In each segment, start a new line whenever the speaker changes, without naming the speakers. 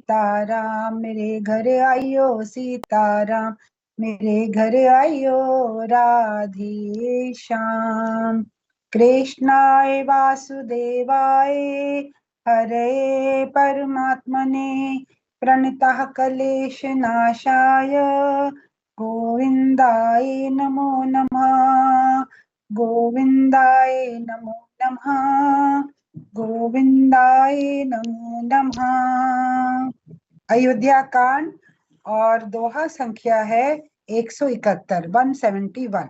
सीताराम, मेरे घर आइयो सीताराम, मेरे घर आइयो राधे श्याम। कृष्णाय वासुदेवाय हरे परमात्मने प्रणतः क्लेश नाशाय गोविंदाय नमो नमः, गोविंदाय नमो नमः, गोविंदाय नमो नमः। अयोध्या कांड और दोहा संख्या है 171, 171।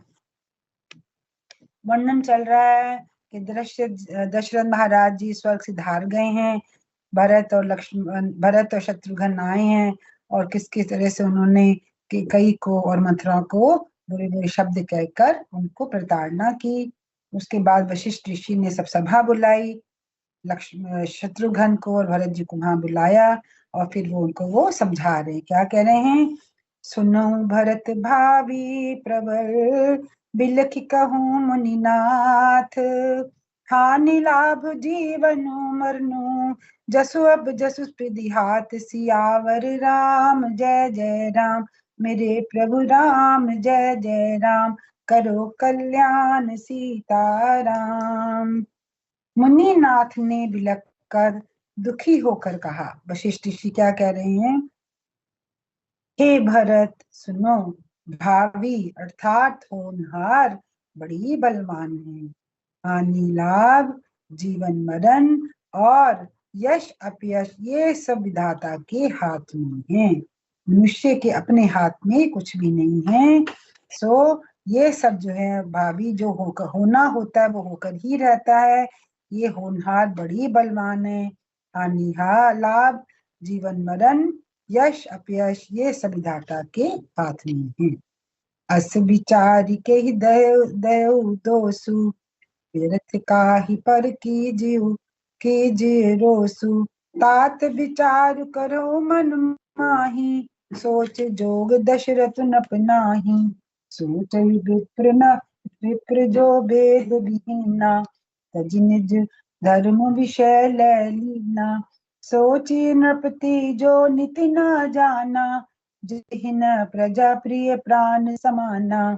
वर्णन चल रहा है कि दशरथ महाराज जी स्वर्ग से धार गए हैं, भरत और शत्रुघ्न आए हैं और किस किस तरह से उन्होंने कैकेयी को और मथुरा को बुरे बुरे शब्द कहकर उनको प्रताड़ना की। उसके बाद वशिष्ठ ऋषि ने सब सभा बुलाई, शत्रुघ्न को और भरत जी को वहां बुलाया और फिर वो समझा रहे हैं। क्या कह रहे हैं? सुनो भरत भावी प्रबल, बिलखि कहूँ मुनिनाथ, हानि लाभ जीवनु मरनु, जसु अब जसु स्पृधि हाथ, सियावर राम जय जय राम, मेरे प्रभु राम जय जय राम, करो कल्याण सीताराम। मुनिनाथ ने बिलख कर दुखी होकर कहा। वशिष्ठ ऋषि क्या कह रहे हैं? हे भरत सुनो, भावी अर्थात होनहार बड़ी बलवान है, हानि लाभ जीवन मरण और यश अपयश ये सब विधाता के हाथ में है, मनुष्य के अपने हाथ में कुछ भी नहीं है। सो ये सब जो है भावी जो होना होता है वो होकर ही रहता है। ये होनहार बड़ी बलवान है, हानि लाभ जीवन मरण यश अपयश ये सब विधाता के हाथ में है। अस विचार के ही दयो दोसु, तीर्थ का ही पर कीजिए रोसु, तात विचार करो मन माही, सोच जोग दशरथ नपनाही, सोच विप्र जो वेद विहीना, तज निज धर्म विषय लीना, सोची नृपति जो नीति न जाना, जिहिन प्रजा प्रिय प्राण समाना,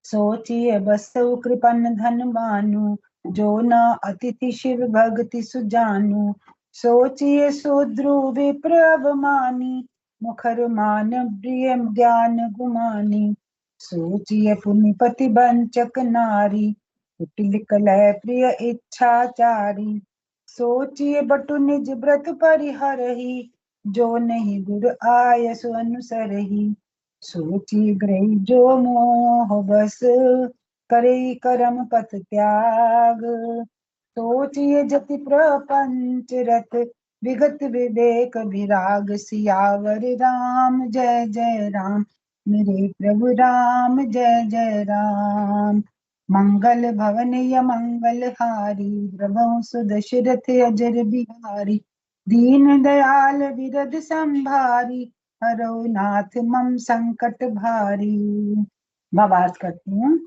सोचिए बसु कृपन धन मानु, जो न अतिथि शिव भक्ति सुजानु, सोचिए शूद्रु विप्र अवमानी, मुखर मान प्रिय ज्ञान गुमानी, सोचिए पुण्यपति वंचक नारी, कुटिल कलह प्रिय इच्छाचारी, सोचिए बटु निज व्रत परिहरहि, जो नहीं गुर आयस अनुसरहि, सोची ग्रही जो मोह बस, करे करम पथ त्याग, सोचिए जति प्रपंच रत, विगत विवेक विराग, सियावर राम जय जय राम, मेरे प्रभु राम जय जय राम, मंगल भवन य मंगल हारी, प्रभु सुदशरथ अजर बिहारी, दीन दयाल विरद संभारी, हरो नाथ मम संकट भारी। भावार्थ करती हूँ।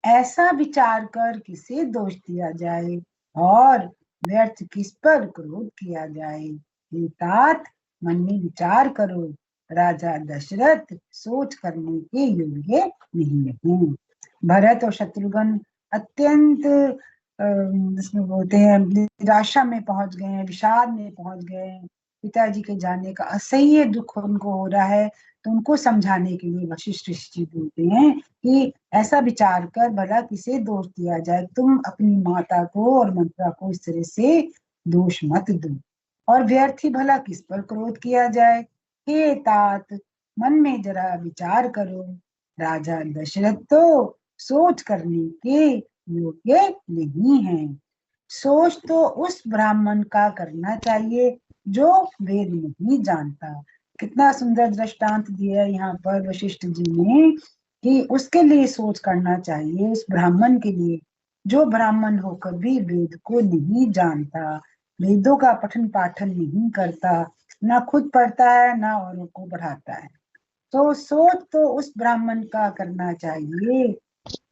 ऐसा विचार कर किसे दोष दिया जाए और व्यर्थ किस पर क्रोध किया जाए। तात मन में विचार करो, राजा दशरथ सोच करने के योग्य नहीं है। भरत और शत्रुघ्न अत्यंत जिसमें बोलते हैं निराशा में पहुंच गए हैं, विषाद में पहुंच गए हैं। पिताजी के जाने का असह्य दुख उनको हो रहा है, तो उनको समझाने के लिए वशिष्ठ ऋषि बोलते हैं कि ऐसा विचार कर भला किसे दोष दिया जाए, तुम अपनी माता को और मथुरा को इस तरह से दोष मत दो, और व्यर्थ ही भला किस पर क्रोध किया जाए। हे तात मन में जरा विचार करो, राजा दशरथ तो सोच करने के योग्य नहीं है। सोच तो उस ब्राह्मण का करना चाहिए जो वेद नहीं जानता। कितना सुंदर दृष्टांत दिया यहाँ पर वशिष्ठ जी ने कि उसके लिए सोच करना चाहिए, उस ब्राह्मण के लिए जो ब्राह्मण होकर भी वेद को नहीं जानता, वेदों का पठन पाठन नहीं करता, ना खुद पढ़ता है ना औरों को पढ़ाता है। तो सोच तो उस ब्राह्मण का करना चाहिए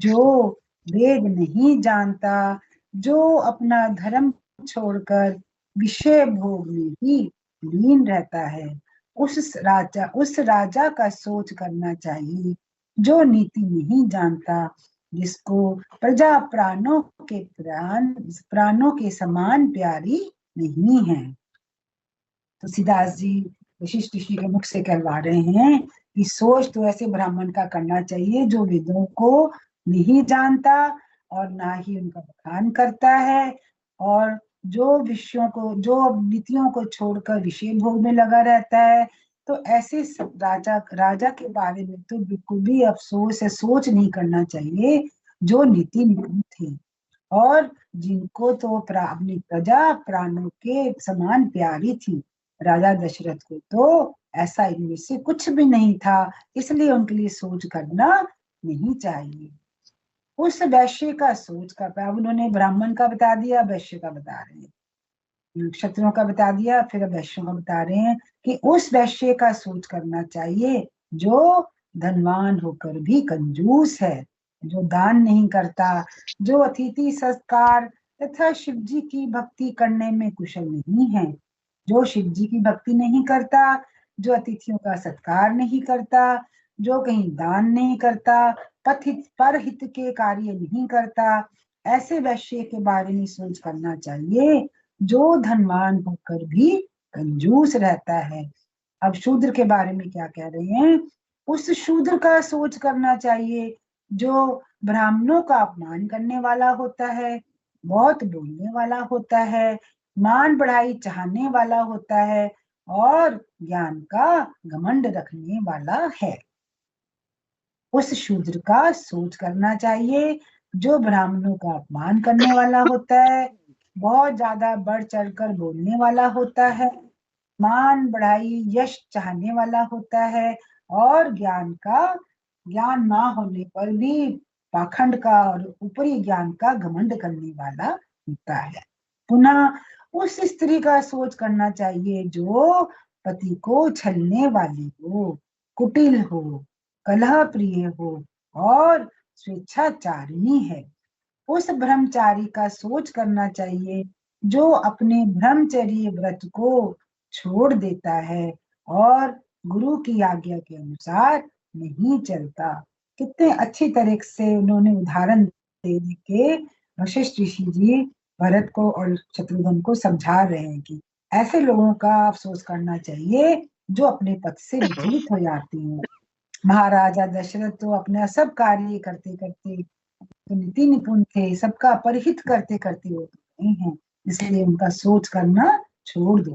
जो वेद नहीं जानता, जो अपना धर्म छोड़कर विषय भोग में ही लीन रहता है। उस राजा का सोच करना चाहिए जो नीति नहीं जानता, जिसको प्रजा प्राणों के समान प्यारी नहीं है। तुलसीदास जी वशिष्ठ ऋषि के मुख से कहलवा रहे हैं कि सोच तो ऐसे ब्राह्मण का करना चाहिए जो वेदों को नहीं जानता और ना ही उनका बखान करता है, और जो विषयों को, जो नीतियों को छोड़कर विषय भोग में लगा रहता है। तो ऐसे राजा के बारे में तो बिल्कुल भी अफसोस है, सोच नहीं करना चाहिए, जो नीति निपुण थे और जिनको तो अपनी प्रजा प्राणों के समान प्यारी थी। राजा दशरथ को तो ऐसा इनमें से कुछ भी नहीं था, इसलिए उनके लिए सोच करना नहीं चाहिए। उस वैश्य का सोच का, अब उन्होंने ब्राह्मण का बता दिया, वैश्य का बता रहे हैं, क्षत्रियों का बता दिया, फिर अब वैश्यों का बता रहे हैं कि उस वैश्य का सोच करना चाहिए जो धनवान होकर भी कंजूस है, जो दान नहीं करता, जो अतिथि सत्कार तथा शिव जी की भक्ति करने में कुशल नहीं है, जो शिव जी की भक्ति नहीं करता, जो अतिथियों का सत्कार नहीं करता, जो कहीं दान नहीं करता, परहित के कार्य नहीं करता, ऐसे वैश्य के बारे में सोच करना चाहिए जो धनवान होकर भी कंजूस रहता है। अब शूद्र के बारे में क्या कह रहे हैं? उस शूद्र का सोच करना चाहिए जो ब्राह्मणों का अपमान करने वाला होता है, बहुत बोलने वाला होता है, मान बढ़ाई चाहने वाला होता है और ज्ञान का घमंड रखने वाला है। उस शूद्र का सोच करना चाहिए जो ब्राह्मणों का अपमान करने वाला होता है, बहुत ज्यादा बढ़ चढ़कर बोलने वाला होता है, मान बढ़ाई यश चाहने वाला होता है और ज्ञान ना होने पर भी पाखंड का और ऊपरी ज्ञान का घमंड करने वाला होता है। पुनः उस स्त्री का सोच करना चाहिए जो पति को छलने वाली हो, कुटिल हो, कलह प्रिय हो और स्वेच्छाचारिणी है। उस ब्रह्मचारी का सोच करना चाहिए जो अपने ब्रह्मचर्य व्रत को छोड़ देता है और गुरु की आज्ञा के अनुसार नहीं चलता। कितने अच्छी तरह से उन्होंने उदाहरण दे के वशिष्ठ ऋषि जी भरत को और शत्रुघ्न को समझा रहे हैं कि ऐसे लोगों का अफसोस करना चाहिए जो अपने पथ से विचलित हो जाते हैं। महाराजा दशरथ तो अपना सब कार्य करते करते तो नीति निपुण थे, सबका परहित करते करते वो तो नहीं है, इसलिए उनका सोच करना छोड़ दो।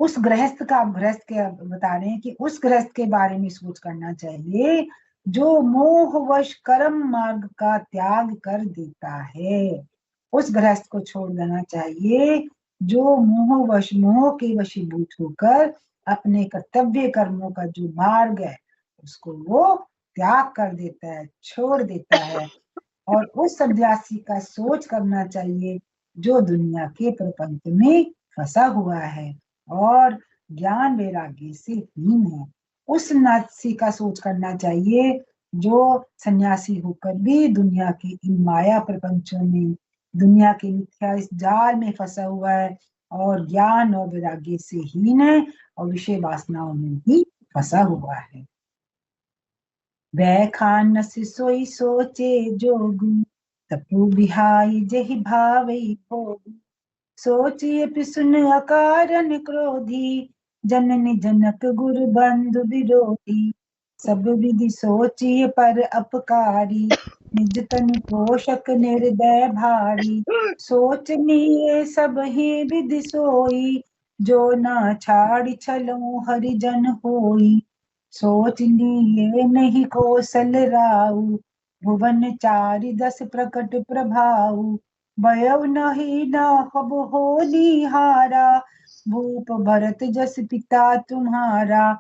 उस गृहस्थ का, गृहस्थ के बता रहे हैं कि उस गृहस्थ के बारे में सोच करना चाहिए जो मोहवश कर्म मार्ग का त्याग कर देता है। उस गृहस्थ को छोड़ देना चाहिए जो मोह के वशीभूत होकर अपने कर्तव्य कर्मों का जो मार्ग है उसको वो त्याग कर देता है, छोड़ देता है। और उस सन्यासी का सोच करना चाहिए जो दुनिया के प्रपंच में फंसा हुआ है और ज्ञान वैराग्य से हीन है। उस सन्यासी का सोच करना चाहिए जो सन्यासी होकर भी दुनिया के इन माया प्रपंचों में, दुनिया के मिथ्या इस जाल में फंसा हुआ है और ज्ञान और वैराग्य से हीन है और विषय वासनाओं में ही फंसा हुआ है। वह खानस सोई सोचे जोग, तपु बिहाई जहि भावई भोग। सोचिए पिसुन अकारन क्रोधी, जननी जनक गुरु बंधु विरोधी। सब विधि सोचिए पर अपकारी, निज तन पोषक निर्दय भारी। सोचनीय सब ही विधि सोई, जो ना छाड़ी छलो हरिजन होई। सोचनीय नहीं कौशल राउ, भुवन चारि दस प्रकट प्रभाऊ। भयउ नहीं न हब हो निहारा, भूप भरत जस पिता तुम्हारा।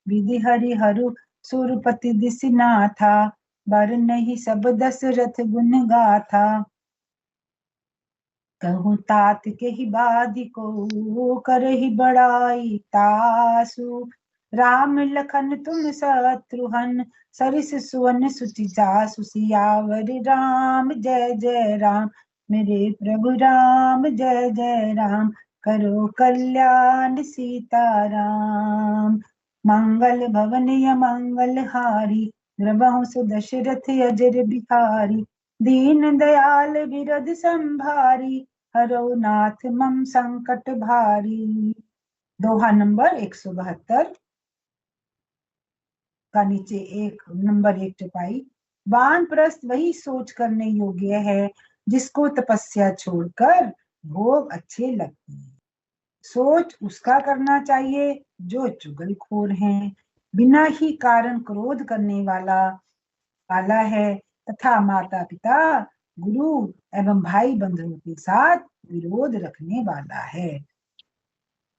विधि हरिहरु सुरपति दिसना था, बर नहीं सब दशरथ गुण गाथा। कहूँ तात के ही बादि को करहि बड़ाई तासु। राम लखन तुम शत्रुघ्न, सरिस सुवन सुचि जासु। सियावर राम जय जय राम, मेरे प्रभु राम जय जय राम, करो कल्याण सीताराम। मंगल भवन या मंगल हारी, द्रवहु सुदशरथ अजर बिहारी। दीन दयाल विरद संभारी, हरो नाथ मम संकट भारी। दोहा नंबर 172 का नीचे एक नंबर 1 टिपाई। वानप्रस्थ वही सोच करने योग्य है, जिसको तपस्या छोड़कर भोग अच्छे लगते हैं। सोच उसका करना चाहिए जो चुगलखोर है, बिना ही कारण क्रोध करने वाला है, तथा माता पिता, गुरु एवं भाई बंधुओं के साथ विरोध रखने वाला है।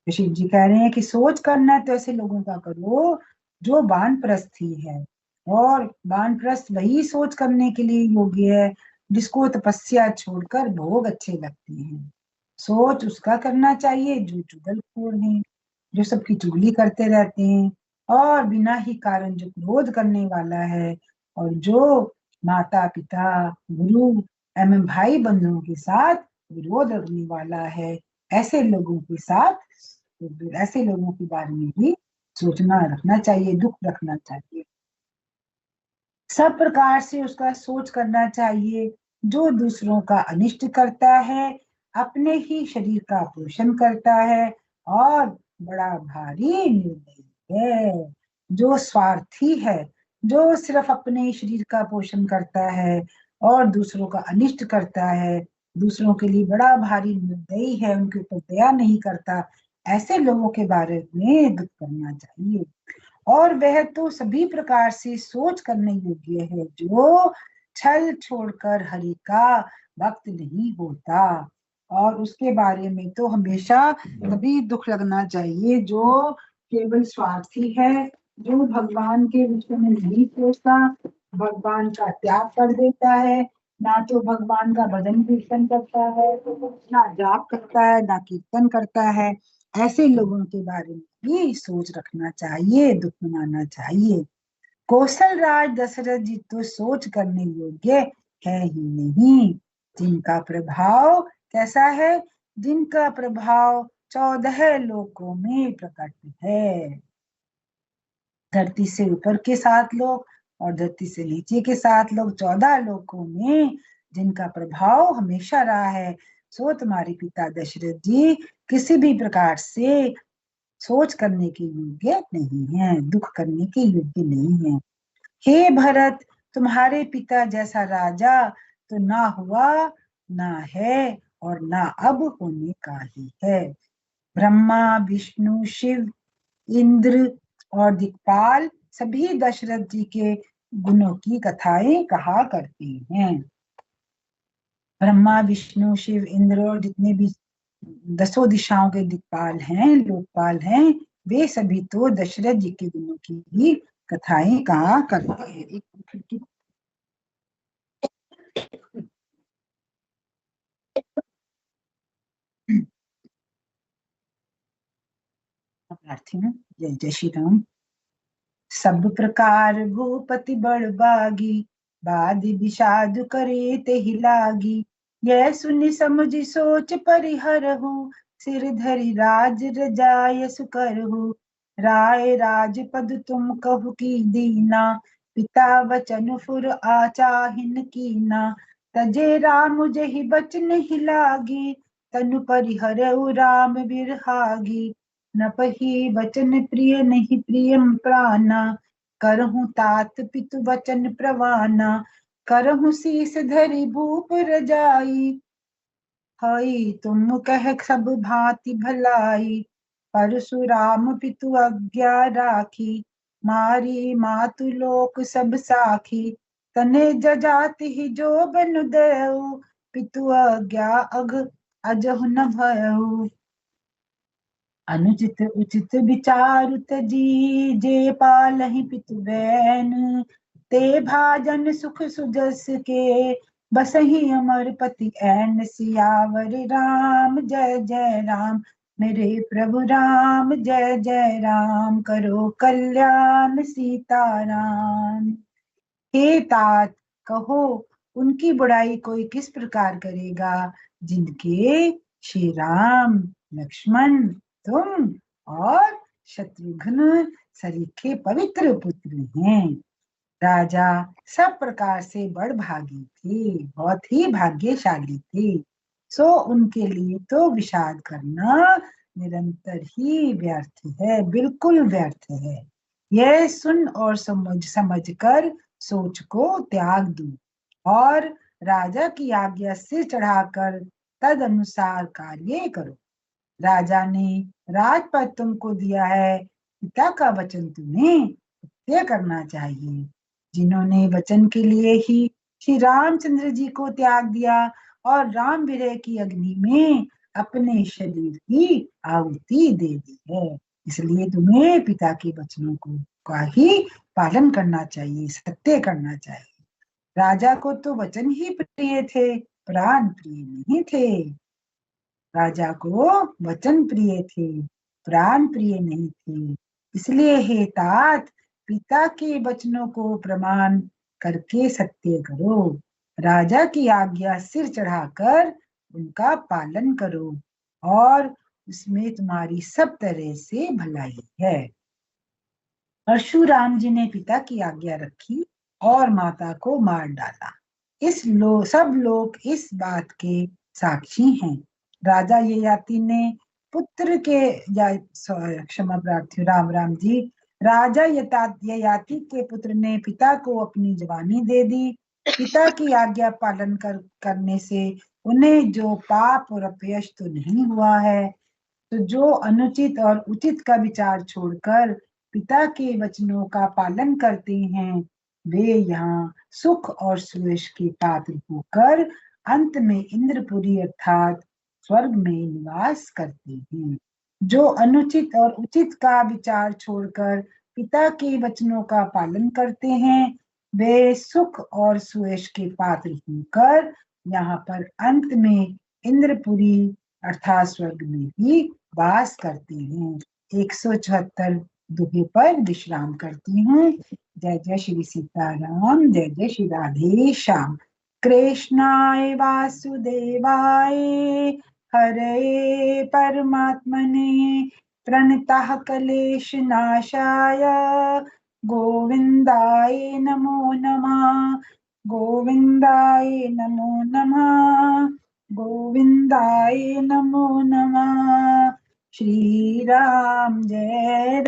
शिव जी कह रहे हैं कि सोच करना है तो ऐसे लोगों का करो जो वानप्रस्थी है, और वानप्रस्थ वही सोच करने के लिए योग्य है जिसको तपस्या छोड़कर भोग अच्छे लगते हैं। सोच उसका करना चाहिए जो चुगलखोर है, जो सबकी चुगली करते रहते हैं, और बिना ही कारण जो क्रोध करने वाला है, और जो माता पिता, गुरु एवं भाई बंधुओं के साथ विरोध रखने वाला है, ऐसे लोगों के साथ, तो ऐसे लोगों के बारे में भी सोचना रखना चाहिए, दुख रखना चाहिए। सब प्रकार से उसका सोच करना चाहिए। जो दूसरों का अनिष्ट करता है, अपने ही शरीर का पोषण करता है, और बड़ा भारी निर्दयी है। जो स्वार्थी है, जो सिर्फ अपने ही शरीर का पोषण करता है और दूसरों का अनिष्ट करता है, दूसरों के लिए बड़ा भारी निर्दयी है, उनके ऊपर दया नहीं करता, ऐसे लोगों के बारे में दुख करना चाहिए। और वह तो सभी प्रकार से सोच करने योग्य है, जो छल छोड़कर हरि का भक्त नहीं होता। और उसके बारे में तो हमेशा तभी दुख लगना चाहिए जो केवल स्वार्थी है, जो भगवान के विषय में नहीं सोचता, भगवान का त्याग कर देता है, ना तो भगवान का भजन कीर्तन करता है, ना जाप करता है, ना कीर्तन करता है। ऐसे लोगों के बारे में भी सोच रखना चाहिए, दुख मनाना चाहिए। कौशल राज दशरथ जी तो सोच करने योग्य है ही नहीं। जिनका प्रभाव कैसा है? जिनका प्रभाव 14 लोकों में प्रकट है। धरती से ऊपर के 7 लोग और धरती से नीचे के 7 लोग, 14 लोकों में जिनका प्रभाव हमेशा रहा है, सो तुम्हारे पिता दशरथ जी किसी भी प्रकार से सोच करने के योग्य नहीं है, दुख करने के योग्य नहीं है। हे भरत, तुम्हारे पिता जैसा राजा तो ना हुआ, ना है, और ना अब होने का ही है। ब्रह्मा, विष्णु, शिव, इंद्र और दिक्पाल सभी दशरथ जी के गुणों की कथाएं कहा करते हैं। ब्रह्मा, विष्णु, शिव, इंद्र और जितने भी 10 दिशाओं के दिक्पाल हैं, लोकपाल हैं, वे सभी तो दशरथ जी के गुणों की ही कथाएं कहा करते हैं। एक प्रार्थी हूँ। जय जय श्री राम। सब प्रकार भूपति बड़बागी, बादि विषाद करे तेहि लागी। यह सुनि समझि सोच परिहरहु, सिर धरि राज रजाय सुकरहु। राय राजपद तुम कहु की दीना, पिता वचन फुर आचाहिन कीना। तजे राम जहि बचन ही लागी, तनु परिहरहु राम बिरहागी। न पही बचन प्रिय नहीं प्रियम प्राणा, करहु तात पितु वचन प्रवाना। करहु शीस धरि भूप रजाई, हई तुम कह सब भांति भलाई। परशुराम पितु आज्ञा राखी, मारी मातु लोक सब साखी। तने जजाति ही जो बन दयऊ, पितु आज्ञा अघ अजहु न भयऊ। अनुचित उचित विचारु तजी, जे पालहि पितु बैन। ते भाजन सुख सुजस के, बसहि अमर पति ऐन। सियावर राम जय जय राम, मेरे प्रभु राम जय जय राम। करो कल्याण सीताराम। हे तात, कहो उनकी बुराई कोई किस प्रकार करेगा जिनके श्री राम, लक्ष्मण, तुम और शत्रुघ्न सरीखे पवित्र पुत्र हैं। राजा सब प्रकार से बड़भागी थे, बहुत ही भाग्यशाली थे। सो उनके लिए तो विषाद करना निरंतर ही व्यर्थ है, बिल्कुल व्यर्थ है। यह सुन और समझ कर सोच को त्याग दो और राजा की आज्ञा सिर चढ़ाकर तद अनुसार कार्य करो। राजा ने राजपद तुमको दिया है, पिता का वचन तुम्हें सत्य करना चाहिए। जिन्होंने वचन के लिए ही श्री रामचंद्र जी को त्याग दिया और राम विरह की अग्नि में अपने शरीर की आहुति दे दी है, इसलिए तुम्हें पिता के वचनों को का ही पालन करना चाहिए, सत्य करना चाहिए। राजा को तो वचन ही प्रिय थे, प्राण प्रिय नहीं थे। राजा को वचन प्रिय थे, प्राण प्रिय नहीं थे। इसलिए हे तात, पिता के वचनों को प्रमाण करके सत्य करो। राजा की आज्ञा सिर चढ़ाकर उनका पालन करो और उसमें तुम्हारी सब तरह से भलाई है। परशुराम जी ने पिता की आज्ञा रखी और माता को मार डाला। सब लोग इस बात के साक्षी हैं। राजा ययाति ने पुत्र के क्षमा प्रार्थी राम जी, राजा ययाति के पुत्र ने पिता को अपनी जवानी दे दी। पिता की आज्ञा पालन करने से उन्हें जो पाप और अपयश तो नहीं हुआ है, तो जो अनुचित और उचित का विचार छोड़कर पिता के वचनों का पालन करते हैं, वे यहाँ सुख और सुयश के पात्र होकर अंत में इंद्रपुरी अर्थात स्वर्ग में निवास करते हैं। जो अनुचित और उचित का विचार छोड़कर पिता के वचनों का पालन करते हैं, वे सुख और सुयश के पात्र होकर यहाँ पर अंत में इंद्रपुरी अर्थात स्वर्ग में ही वास करते हैं। 174 दुहे पर विश्राम करती हूँ। जय जय श्री सीताराम, जय जय श्री राधे श्याम। कृष्णाय वासुदेवाय हरे परमात्मने प्रणतः क्लेश नाशाय गोविंदाय नमो नमः, गोविंदाय नमो नमः, गोविंदाय नमो नमः। श्री राम जय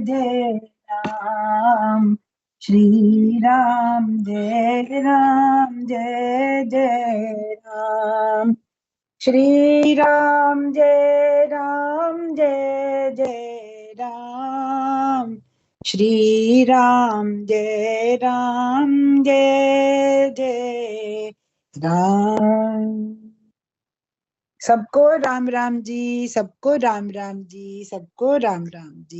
जय राम, श्री राम जय जय राम, श्री राम जय जय राम, श्री राम जय जय राम। सबको राम राम जी, सबको राम राम जी, सबको राम राम जी।